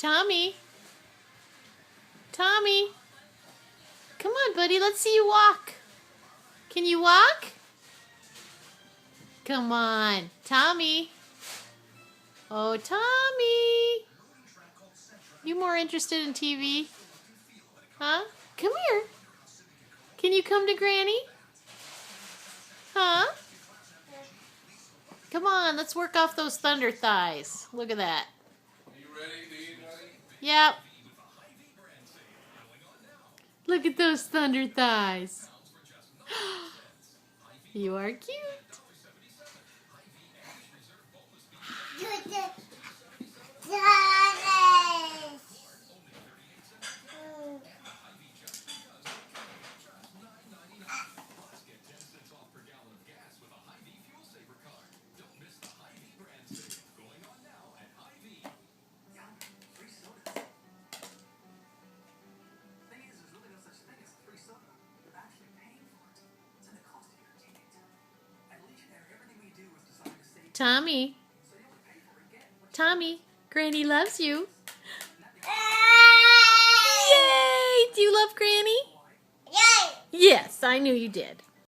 Tommy. Tommy. Come on, buddy. Let's see you walk. Can you walk? Come on. Tommy. Oh, Tommy. You more interested in TV? Huh? Come here. Can you come to Granny? Huh? Come on, let's work off those thunder thighs. Look at that. Are you ready to eat, honey? Yep. Look at those thunder thighs. You are cute. Tommy. Tommy, Granny loves you. Yay! Do you love Granny? Yay! Yes, I knew you did.